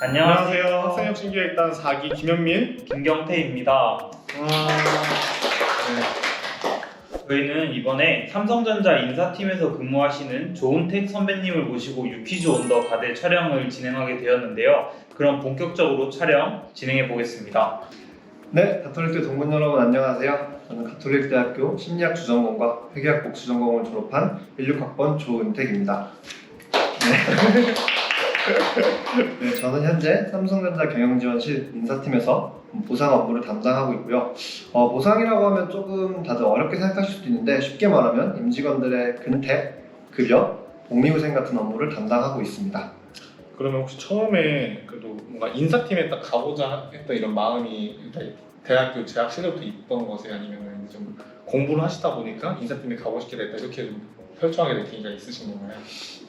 안녕하세요. 학생혁신기획단 4기 김현민. 김경태입니다. 저희는 이번에 삼성전자 인사팀에서 근무하시는 조은택 선배님을 모시고 유퀴즈 온 더 가드 촬영을 진행하게 되었는데요. 그럼 본격적으로 촬영 진행해 보겠습니다. 네, 가톨릭대 동문 여러분 안녕하세요. 저는 가톨릭대학교 심리학 주전공과 회계학 복수전공을 졸업한 16학번 조은택입니다. 네, 저는 현재 삼성전자 경영지원실 인사팀에서 보상 업무를 담당하고 있고요. 보상이라고 하면 조금 다들 어렵게 생각하실 수도 있는데 쉽게 말하면 임직원들의 근태, 급여, 복리후생 같은 업무를 담당하고 있습니다. 그러면 혹시 처음에 그래도 뭔가 인사팀에 딱 가보자 했던 이런 마음이 일단 대학교 재학 시절부터 있던 것에 아니면 좀 공부를 하시다 보니까 인사팀에 가고 싶게 됐다 이렇게 좀 설정하게 된 계기가 있으신 건가요?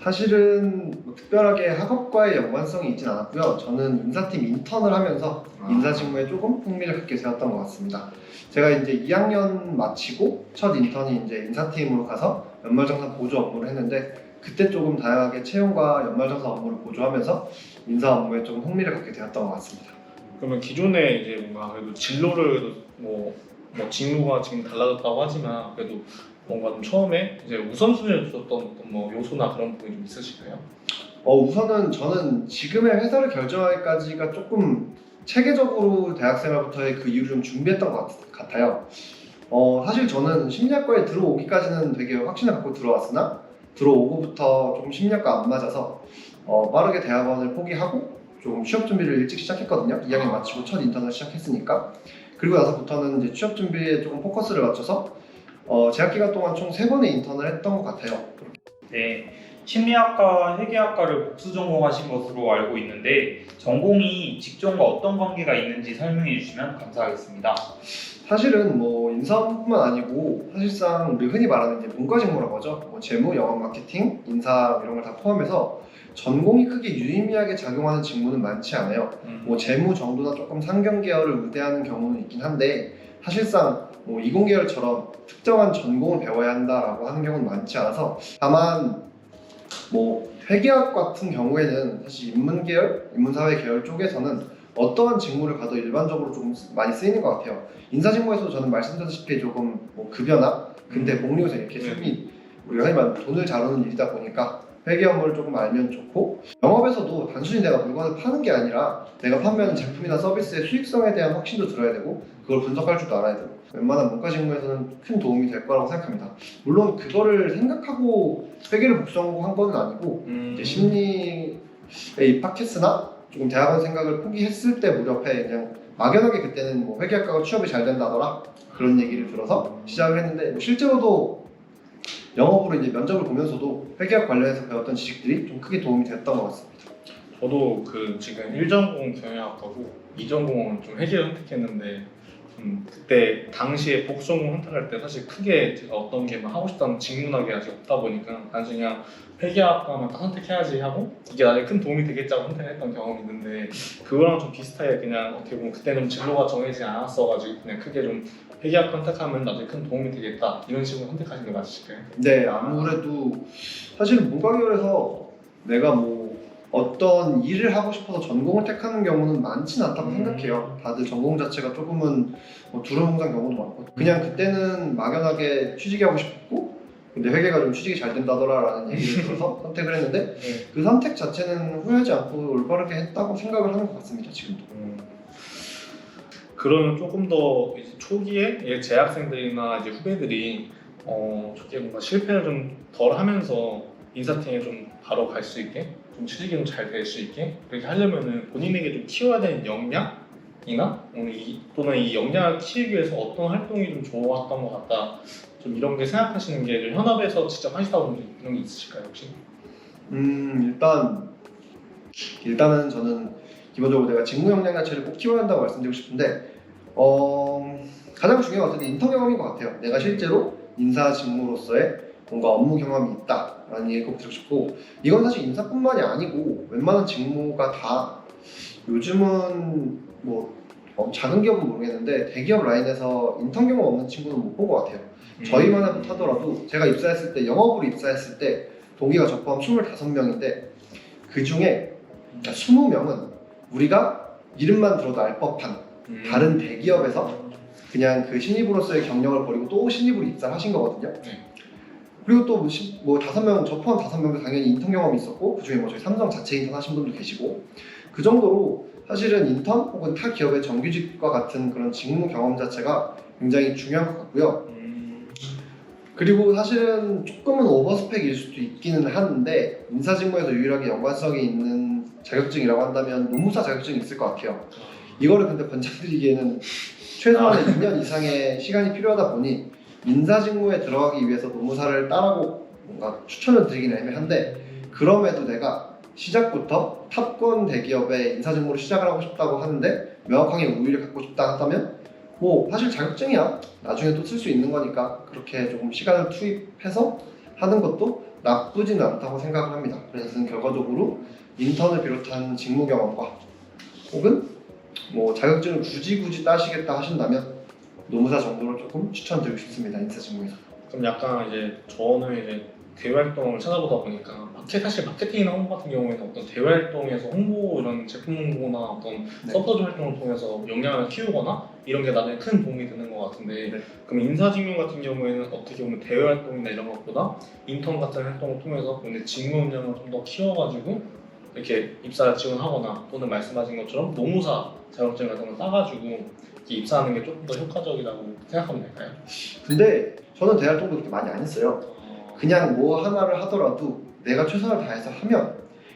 사실은 뭐 특별하게 학업과의 연관성이 있진 않았고요. 저는 인사팀 인턴을 하면서 인사 직무에 조금 흥미를 갖게 되었던 것 같습니다. 제가 이제 2학년 마치고 첫 인턴이 이제 인사팀으로 가서 연말정산 보조 업무를 했는데 그때 조금 다양하게 채용과 연말정산 업무를 보조하면서 인사 업무에 조금 흥미를 갖게 되었던 것 같습니다. 그러면 기존에 이제 뭔가 그래도 진로를 뭐 직무가 지금 달라졌다고 하지만 그래도 뭔가 좀 처음에 이제 우선순위를 줬던 어떤 뭐 요소나 그런 부분이 좀 있으실까요? 우선은 저는 지금의 회사를 결정하기까지가 조금 체계적으로 대학생활부터의 그 이유를 좀 준비했던 것 같아요. 사실 저는 심리학과에 들어오기까지는 되게 확신을 갖고 들어왔으나 들어오고부터 조금 심리학과 안 맞아서 빠르게 대학원을 포기하고 좀 취업 준비를 일찍 시작했거든요. 2학년 마치고 첫 인턴을 시작했으니까. 그리고 나서부터는 이제 취업 준비에 조금 포커스를 맞춰서 재학 기간 동안 총 3번의 인턴을 했던 것 같아요. 네, 심리학과, 회계학과를 복수 전공하신 것으로 알고 있는데 전공이 직종과 어떤 관계가 있는지 설명해 주시면 감사하겠습니다. 사실은 뭐 인사뿐만 아니고 사실상 우리 흔히 말하는 이제 문과 직무라고 하죠. 뭐 재무, 영업, 마케팅, 인사 이런 걸 다 포함해서 전공이 크게 유의미하게 작용하는 직무는 많지 않아요. 뭐 재무 정도나 조금 상경 계열을 우대하는 경우는 있긴 한데 사실상 뭐 이공계열처럼 특정한 전공을 배워야 한다라고 하는 경우는 많지 않아서 다만 뭐 회계학 같은 경우에는 사실 인문계열, 인문사회 계열 쪽에서는 어떠한 직무를 가도 일반적으로 좀 많이 쓰이는 것 같아요. 인사직무에서도 저는 말씀드렸다시피 조금 뭐 급여나 근대 복리후생 이렇게 수입이 우리가 흔히 말하는 돈을 잘 오는 일이다 보니까 회계 업무를 조금 알면 좋고 영업에서도 단순히 내가 물건을 파는 게 아니라 내가 판매하는 제품이나 서비스의 수익성에 대한 확신도 들어야 되고 그걸 분석할 줄도 알아야 되고 웬만한 문과 직무에서는 큰 도움이 될 거라고 생각합니다. 물론 그거를 생각하고 회계를 복수한 건 아니고 이제 심리에 입학했으나 조금 대학원 생각을 포기했을 때 무렵에 그냥 막연하게 그때는 뭐 회계학과가 취업이 잘 된다더라 그런 얘기를 들어서 시작을 했는데 뭐 실제로도 영업으로 이제 면접을 보면서도 회계학 관련해서 배웠던 지식들이 좀 크게 도움이 됐던 것 같습니다. 저도 그 지금 1전공 경영학과고 2전공은 좀 회계를 선택했는데 그때 당시에 복수전공 선택할 때 사실 크게 제가 어떤 게 막 하고 싶다는 직문학이 아직 없다 보니까 단순히 그냥 회계학과만 딱 선택해야지 하고 이게 나중에 큰 도움이 되겠지 하고 선택했던 경험이 있는데 그거랑 좀 비슷하게 그냥 어떻게 보면 그때는 진로가 정해지지 않았어가지고 그냥 크게 좀 회계학 선택하면 나중에 큰 도움이 되겠다 이런 식으로 선택하신 게 맞으실까요? 네, 아무래도 사실 문과 계열에서 내가 뭐 어떤 일을 하고 싶어서 전공을 택하는 경우는 많진 않다고 생각해요. 다들 전공 자체가 조금은 뭐 두루뭉산 경우도 많고 그냥 그때는 막연하게 취직이 하고 싶었고 근데 회계가 좀 취직이 잘 된다더라 라는 얘기를 들어서 선택을 했는데 그 선택 자체는 후회하지 않고 올바르게 했다고 생각을 하는 것 같습니다. 지금도. 그러면 조금 더 이제 초기에 재학생들이나 이제 후배들이 저게 뭔가 실패를 좀 덜 하면서 인사팀에 좀 바로 갈 수 있게 좀 취직이 좀 잘 될 수 있게 그렇게 하려면은 본인에게 좀 키워야 되는 역량이나 또는 이 역량을 키우기 위해서 어떤 활동이 좀 좋았던 것 같다 좀 이런 게 생각하시는 게 좀 현업에서 직접 하시다 보면 이런 게 있으실까요 혹시? 일단은 저는 기본적으로 내가 직무 역량 자체를 꼭 키워야 한다고 말씀드리고 싶은데 가장 중요한 건 어쨌든 인턴 경험인 것 같아요. 내가 실제로 인사 직무로서의 뭔가 업무 경험이 있다라는 얘기를 꼭 드리고 싶고 이건 사실 인사뿐만이 아니고 웬만한 직무가 다 요즘은 뭐 작은 기업은 모르겠는데 대기업 라인에서 인턴 경험 없는 친구는 못 본 것 같아요. 저희만 하더라도 제가 입사했을 때 영업으로 입사했을 때 동기가 저 포함 25명인데 그 중에 20명은 우리가 이름만 들어도 알 법한 다른 대기업에서 그냥 그 신입으로서의 경력을 버리고 또 신입으로 입사를 하신 거거든요. 네. 그리고 또 뭐 5명, 저 포함 5명도 당연히 인턴 경험이 있었고 그중에 뭐 저희 삼성 자체 인턴 하신 분도 계시고 그 정도로 사실은 인턴 혹은 타 기업의 정규직과 같은 그런 직무 경험 자체가 굉장히 중요한 것 같고요. 그리고 사실은 조금은 오버스펙일 수도 있기는 하는데 인사직무에서 유일하게 연관성이 있는 자격증이라고 한다면 노무사 자격증이 있을 것 같아요. 이거를 근데 권장드리기에는 최소한 2년 이상의 시간이 필요하다 보니 인사직무에 들어가기 위해서 노무사를 따라고 뭔가 추천을 드리기는 애매한데 그럼에도 내가 시작부터 탑권 대기업의 인사직무를 시작을 하고 싶다고 하는데 명확하게 우위를 갖고 싶다 한다면 뭐 사실 자격증이야 나중에 또 쓸 수 있는 거니까 그렇게 조금 시간을 투입해서 하는 것도 나쁘지는 않다고 생각을 합니다. 그래서 저는 결과적으로 인턴을 비롯한 직무 경험과 혹은 뭐 자격증을 굳이 따시겠다 하신다면 노무사 정도를 조금 추천드리고 싶습니다. 인사직무에서. 그럼 약간 이제 저는 이제 대외 활동을 찾아보다 보니까 사실 마케팅이나 홍보 같은 경우에는 어떤 대외 활동에서 홍보 이런 제품 홍보나 어떤 네. 서포트 활동을 통해서 역량을 키우거나 이런 게 나중에 큰 도움이 되는 것 같은데 네. 그럼 인사직무 같은 경우에는 어떻게 보면 대외 활동이나 이런 것보다 인턴 같은 활동을 통해서 본인의 직무 역량을 좀 더 키워가지고 이렇게 입사를 지원하거나 또는 말씀하신 것처럼 노무사 자격증 같은 걸 따가지고 이렇게 입사하는 게 조금 더 효과적이라고 생각하면 될까요? 근데 저는 대활동도 그렇게 많이 안 했어요. 그냥 뭐 하나를 하더라도 내가 최선을 다해서 하면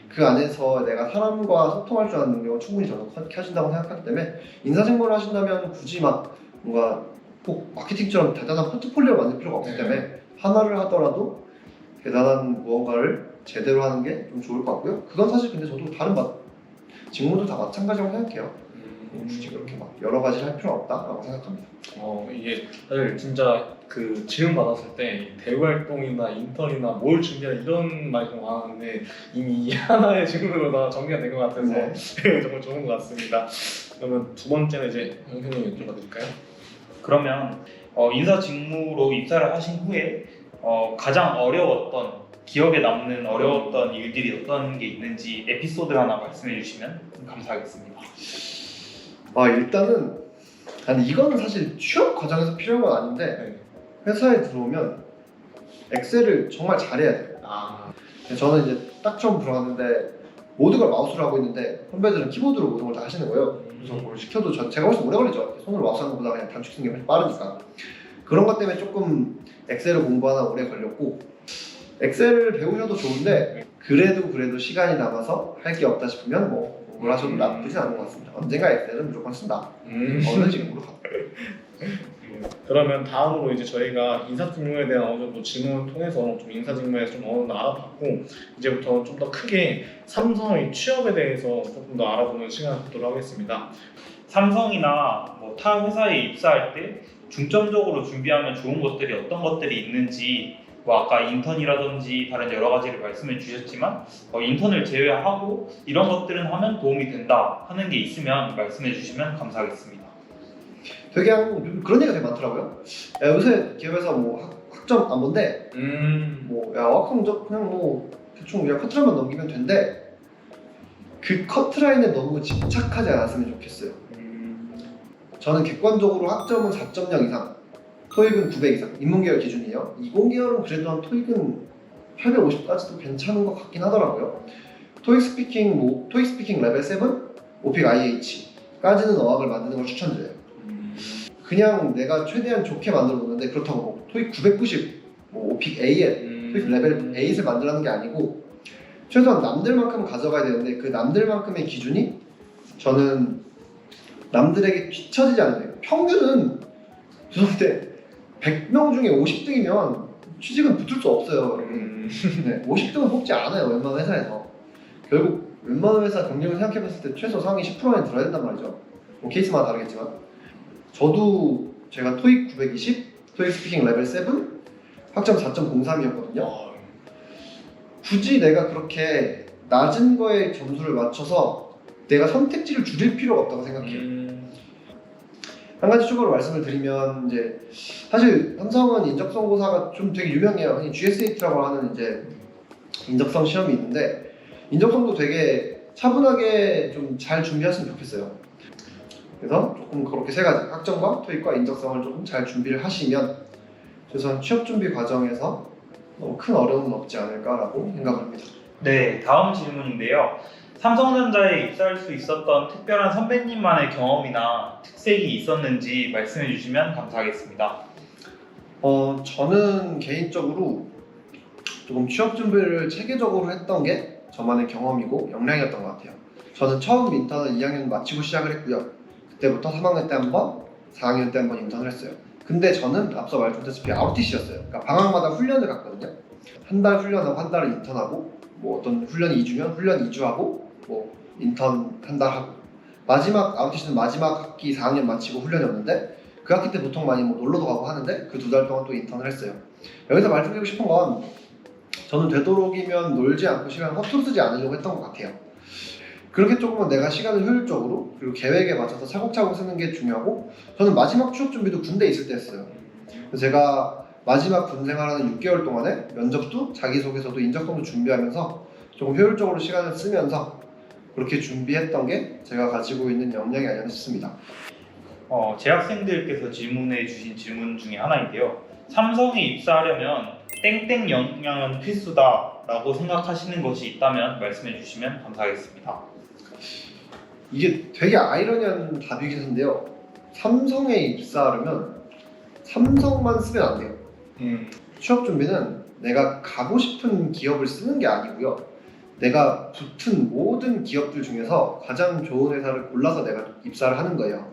그 안에서 내가 사람과 소통할 줄 아는 능력은 충분히 저는 켜진다고 생각하기 때문에 인사직무를 하신다면 굳이 막 뭔가 꼭 마케팅처럼 대단한 포트폴리오 만들 필요가 없기 때문에 하나를 하더라도 대단한 무언가를 제대로 하는 게 좀 좋을 것 같고요. 그건 사실 근데 저도 다른 직무도 다 마찬가지라고 생각해요. 굳이 그렇게 막 여러 가지를 할 필요는 없다라고 생각합니다. 이게 사실 진짜 그 질문 받았을 때 대외 활동이나 인턴이나 뭘 준비하라 이런 말이 좀 많았는데 이미 이 하나의 질문으로 다 정리가 된 것 같아서 네. 정말 좋은 것 같습니다. 그러면 두 번째는 이제 형님 여쭤봐 드릴까요? 그러면 인사 직무로 입사를 하신 후에 가장 어려웠던 기억에 남는 어려웠던 일들이 어떤 게 있는지 에피소드 하나 말씀해 주시면 감사하겠습니다. 일단은 아니 이거는 사실 취업 과정에서 필요한 건 아닌데 회사에 들어오면 엑셀을 정말 잘해야 돼요. 저는 이제 딱 처음 들어갔는데 모든 걸 마우스로 하고 있는데 선배들은 키보드로 모든 걸 다 하시는 거예요. 그래서 뭘 시켜도 제가 훨씬 오래 걸리죠. 손으로 마우스 하는 것보다 그냥 단축 쓰는 게 훨씬 빠르니까. 그런 것 때문에 조금 엑셀을 공부하다 오래 걸렸고 엑셀을 배우셔도 좋은데 그래도 시간이 남아서 할 게 없다 싶으면 뭐 뭘 하셔도 나쁘진 않은 것 같습니다. 언젠가 엑셀은 무조건 쓴다. 어느 직무로 가도. 그러면 다음으로 이제 저희가 인사직무에 대한 어느 정도 질문을 통해서 좀 인사직무에서 좀 어느 정도 알아봤고 이제부터 좀 더 크게 삼성의 취업에 대해서 조금 더 알아보는 시간을 갖도록 하겠습니다. 삼성이나 뭐 타 회사에 입사할 때 중점적으로 준비하면 좋은 것들이 어떤 것들이 있는지 뭐 아까 인턴이라든지 다른 여러 가지를 말씀해 주셨지만 인턴을 제외하고 이런 것들은 하면 도움이 된다 하는 게 있으면 말씀해 주시면 감사하겠습니다. 되게 그런 얘기가 되게 많더라고요. 야, 요새 기업에서 뭐 학점 안 본대. 뭐 야 와컴 그냥 뭐 대충 그냥 커트라인만 넘기면 된대. 그 커트라인에 너무 집착하지 않았으면 좋겠어요. 저는 객관적으로 학점은 4.0 이상, 토익은 900 이상, 인문계열 기준이에요. 이공계열은 그래도 한 토익은 850까지도 괜찮은 것 같긴 하더라고요. 토익 스피킹 레벨 7, 오픽 IH까지는 어학을 만드는 걸 추천드려요. 그냥 내가 최대한 좋게 만들어 놓는데 그렇다고 뭐 토익 990, 뭐 오픽 AL, 토익 레벨 8을 만들라는 게 아니고 최소한 남들만큼 가져가야 되는데 그 남들만큼의 기준이 저는 남들에게 뒤처지지 않는 거예요. 평균은 죄송한데 100명 중에 50등이면 취직은 붙을 수 없어요, 여러분. 네, 50등은 뽑지 않아요, 웬만한 회사에서. 결국 웬만한 회사 경쟁을 생각해봤을 때 최소 상위 10%안에 들어야 된단 말이죠. 뭐 케이스마다 다르겠지만. 저도 제가 토익 920, 토익 스피킹 레벨 7, 학점 4.03이었거든요. 굳이 내가 그렇게 낮은 거에 점수를 맞춰서 내가 선택지를 줄일 필요가 없다고 생각해요. 한 가지 추가로 말씀을 드리면 이제 사실 삼성은 인적성고사가 좀 되게 유명해요. GSAT라고 하는 이제 인적성 시험이 있는데 인적성도 되게 차분하게 좀 잘 준비하시면 좋겠어요. 그래서 조금 그렇게 세 가지, 학점과 토익과 인적성을 조금 잘 준비를 하시면 최소한 취업 준비 과정에서 너무 큰 어려움은 없지 않을까라고 생각합니다. 네, 다음 질문인데요. 삼성전자에 입사할 수 있었던 특별한 선배님만의 경험이나 특색이 있었는지 말씀해 주시면 감사하겠습니다. 저는 개인적으로 조금 취업 준비를 체계적으로 했던 게 저만의 경험이고 역량이었던 것 같아요. 저는 처음 인턴을 2학년 마치고 시작을 했고요. 그때부터 3학년 때 한 번, 4학년 때 한 번 인턴을 했어요. 근데 저는 앞서 말씀드렸다시피 아웃티시였어요. 그러니까 방학마다 훈련을 갔거든요. 한 달 훈련하고 한 달을 인턴하고, 뭐 어떤 훈련이 2주면 훈련 2주하고, 뭐 인턴 한 달 하고, 마지막 아웃티시는 마지막 학기 4학년 마치고 훈련이었는데 그 학기 때 보통 많이 뭐 놀러도 가고 하는데 그 2달 동안 또 인턴을 했어요. 여기서 말씀드리고 싶은 건 저는 되도록이면 놀지 않고 시간을 허투루 쓰지 않으려고 했던 것 같아요. 그렇게 조금은 내가 시간을 효율적으로 그리고 계획에 맞춰서 차곡차곡 쓰는 게 중요하고, 저는 마지막 취업 준비도 군대에 있을 때 했어요. 그래서 제가 마지막 군 생활하는 6개월 동안에 면접도 자기소개서도 인적성도 준비하면서 조금 효율적으로 시간을 쓰면서 그렇게 준비했던 게 제가 가지고 있는 역량이 아니었나 싶습니다. 재학생들께서 질문해 주신 질문 중에 하나인데요. 삼성에 입사하려면 땡땡 역량은 필수다라고 생각하시는 것이 있다면 말씀해 주시면 감사하겠습니다. 이게 되게 아이러니한 답이긴 한데요. 삼성에 입사하려면 삼성만 쓰면 안 돼요. 취업 준비는 내가 가고 싶은 기업을 쓰는 게 아니고요. 내가 붙은 모든 기업들 중에서 가장 좋은 회사를 골라서 내가 입사를 하는 거예요.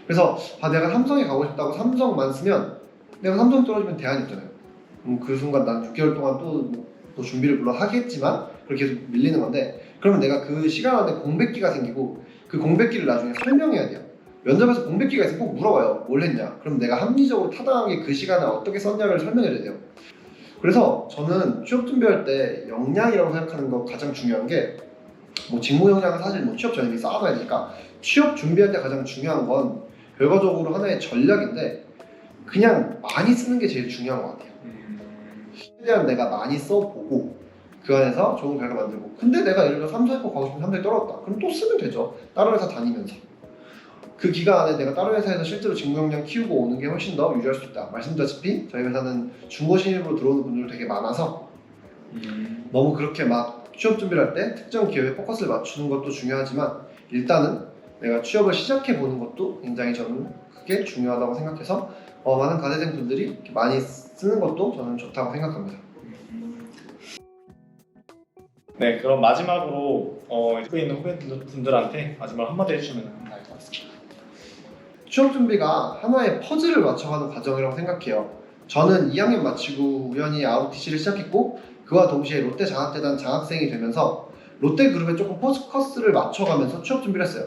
그래서 내가 삼성에 가고 싶다고 삼성만 쓰면 내가 삼성 떨어지면 대안이 없잖아요. 그 순간 난 6개월 동안 또 준비를 물론 하겠지만 그렇게 계속 밀리는 건데, 그러면 내가 그 시간 안에 공백기가 생기고 그 공백기를 나중에 설명해야 돼요. 면접에서 공백기가 있으면 꼭 물어봐요. 뭘 했냐? 그럼 내가 합리적으로 타당하게 그 시간을 어떻게 썼냐를 설명해야 돼요. 그래서 저는 취업 준비할 때 역량이라고 생각하는 거 가장 중요한 게, 뭐 직무 역량은 사실 뭐 취업 전에 쌓아가야 되니까 취업 준비할 때 가장 중요한 건 결과적으로 하나의 전략인데 그냥 많이 쓰는 게 제일 중요한 것 같아요. 최대한 내가 많이 써보고 그 안에서 좋은 결과 만들고, 근데 내가 예를 들어 삼성에 꼭 가고 싶으면 삼성에 떨어졌다. 그럼 또 쓰면 되죠. 다른 회사 다니면서. 그 기간 안에 내가 다른 회사에서 실제로 직무 역량 키우고 오는 게 훨씬 더 유리할 수 있다. 말씀드렸다시피 저희 회사는 중고 신입으로 들어오는 분들 되게 많아서 너무 그렇게 막 취업 준비를 할 때 특정 기업에 포커스를 맞추는 것도 중요하지만 일단은 내가 취업을 시작해 보는 것도 굉장히 저는 크게 중요하다고 생각해서 많은 가대생 분들이 이렇게 많이 쓰는 것도 저는 좋다고 생각합니다. 네, 그럼 마지막으로 듣고 있는 후배분들한테 마지막 한마디 해주시면 감사할 것 같습니다. 취업 준비가 하나의 퍼즐을 맞춰가는 과정이라고 생각해요. 저는 2학년 마치고 우연히 아웃티시를 시작했고 그와 동시에 롯데 장학재단 장학생이 되면서 롯데그룹에 조금 포커스를 맞춰가면서 취업 준비를 했어요.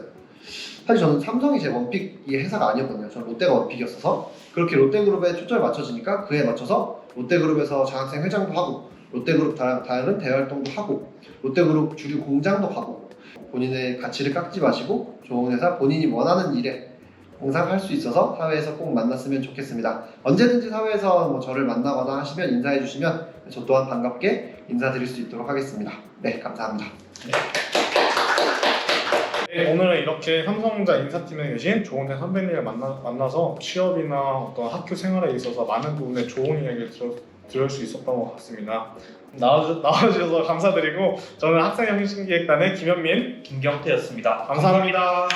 사실 저는 삼성이 제 원픽이 회사가 아니었거든요. 저는 롯데가 원픽이었어서 그렇게 롯데그룹에 초점을 맞춰지니까 그에 맞춰서 롯데그룹에서 장학생 회장도 하고 롯데그룹 다른 대활동도 하고 롯데그룹 주류 공장도 가고, 본인의 가치를 깎지 마시고 좋은 회사 본인이 원하는 일에 항상 할 수 있어서 사회에서 꼭 만났으면 좋겠습니다. 언제든지 사회에서 뭐 저를 만나거나 하시면 인사해 주시면 저 또한 반갑게 인사드릴 수 있도록 하겠습니다. 네, 감사합니다. 네, 오늘은 이렇게 삼성전자 인사팀에 계신 조은태 선배님을 만나서 취업이나 어떤 학교 생활에 있어서 많은 부분에 좋은 이야기를 들을 수 있었던 것 같습니다. 나와주셔서 감사드리고, 저는 학생혁신기획단의 김현민, 김경태였습니다. 감사합니다.